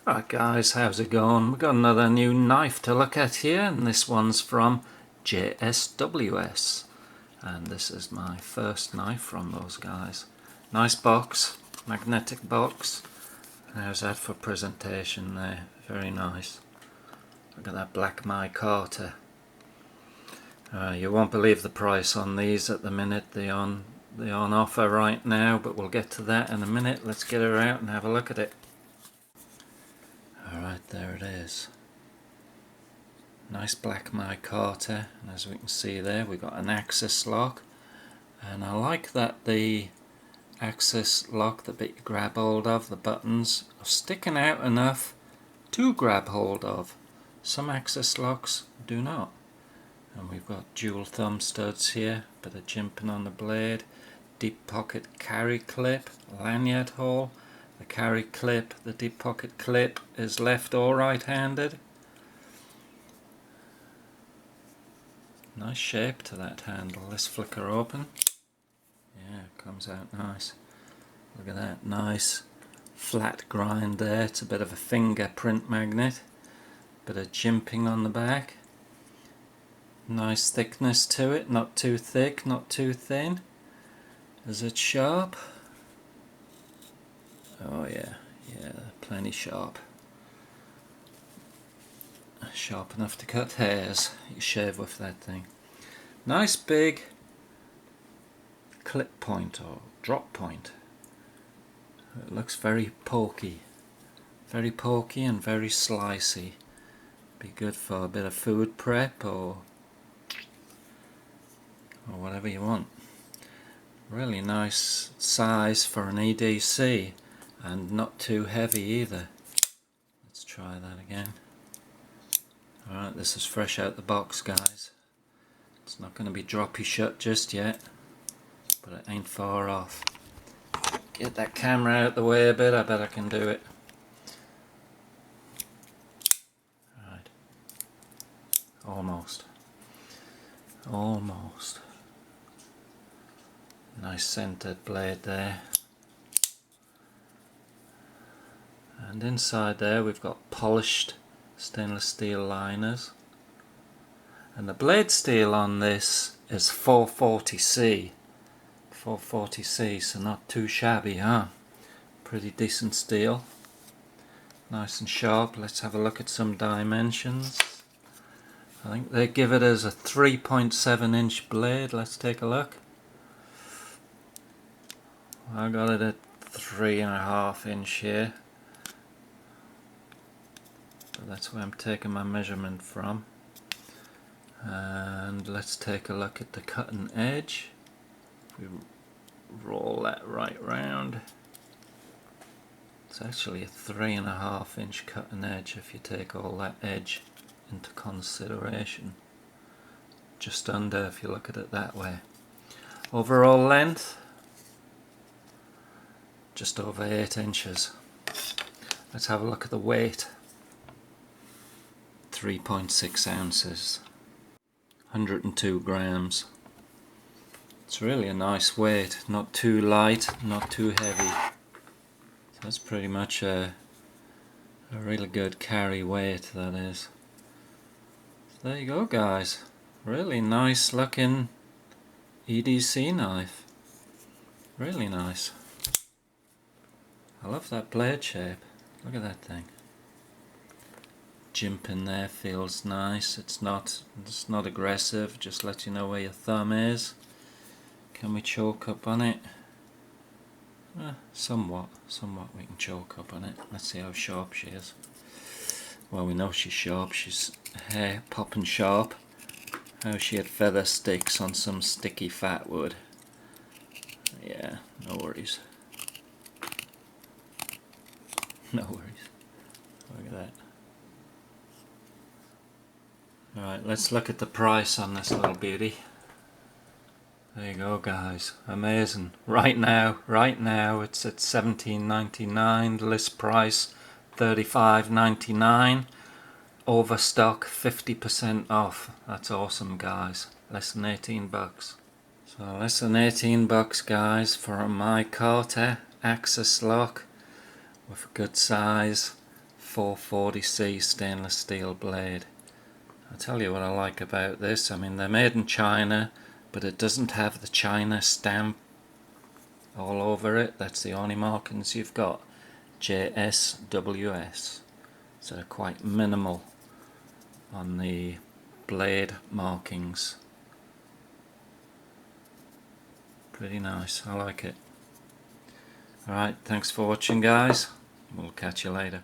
Right guys, how's it going? We've got another new knife to look at here, and this one's from JSWS. And this is my first knife from those guys. Nice box, magnetic box. How's that for presentation there? Very nice. Look at that black micarta. You won't believe the price on these at the minute. They're on offer right now, but we'll get to that in a minute. Let's get her out and have a look at it. Alright, there it is. Nice black micarta, and as we can see there, we've got an axis lock, and I like that the axis lock, the bit you grab hold of, the buttons are sticking out enough to grab hold of. Some axis locks do not. And we've got dual thumb studs here, bit of jimping on the blade, deep pocket carry clip, lanyard hole. The carry clip, the deep pocket clip is left or right handed. Nice shape to that handle. Let's flick her open. Yeah, it comes out nice. Look at that, nice flat grind there. It's a bit of a fingerprint magnet. Bit of jimping on the back. Nice thickness to it, not too thick, not too thin. Is it sharp? Oh yeah, plenty sharp. Sharp enough to cut hairs. You shave with that thing. Nice big clip point or drop point. It looks very pokey and very slicey. Be good for a bit of food prep or whatever you want. Really nice size for an EDC, and not too heavy either. Let's try that again. Alright, this is fresh out the box, guys. It's not going to be droppy shut just yet, but it ain't far off. Get that camera out the way a bit, I bet I can do it. Alright. Almost. Nice centered blade there. And inside there we've got polished stainless steel liners. And the blade steel on this is 440C. 440C, so not too shabby, huh? Pretty decent steel. Nice and sharp. Let's have a look at some dimensions. I think they give it as a 3.7 inch blade. Let's take a look. I got it at 3.5 inch here. So that's where I'm taking my measurement from. And let's take a look at the cutting edge. If we roll that right round, it's actually a 3.5 inch cutting edge if you take all that edge into consideration. Just under if you look at it that way. Overall length, just over 8 inches. Let's have a look at the weight. 3.6 ounces. 102 grams. It's really a nice weight, not too light, not too heavy. So that's pretty much a really good carry weight, that is. So there you go, guys. Really nice looking EDC knife. Really nice. I love that blade shape. Look at that thing. Jimp in there feels nice. It's not aggressive. Just let you know where your thumb is. Can we choke up on it? Somewhat we can choke up on it. Let's see how sharp she is. Well, we know she's sharp. She's hair popping sharp. How she had feather sticks on some sticky fat wood. Yeah, no worries. No worries. Look at that. Alright, let's look at the price on this little beauty. There you go, guys. Amazing. Right now it's at $17.99. List price $35.99. Overstock 50% off. That's awesome, guys. Less than 18 bucks. So less than 18 bucks, guys, for a micarta axis lock with a good size 440C stainless steel blade. I'll tell you what I like about this. I mean, they're made in China, but it doesn't have the China stamp all over it. That's the only markings you've got. JSWS. So they're quite minimal on the blade markings. Pretty nice, I like it. Alright, thanks for watching guys. We'll catch you later.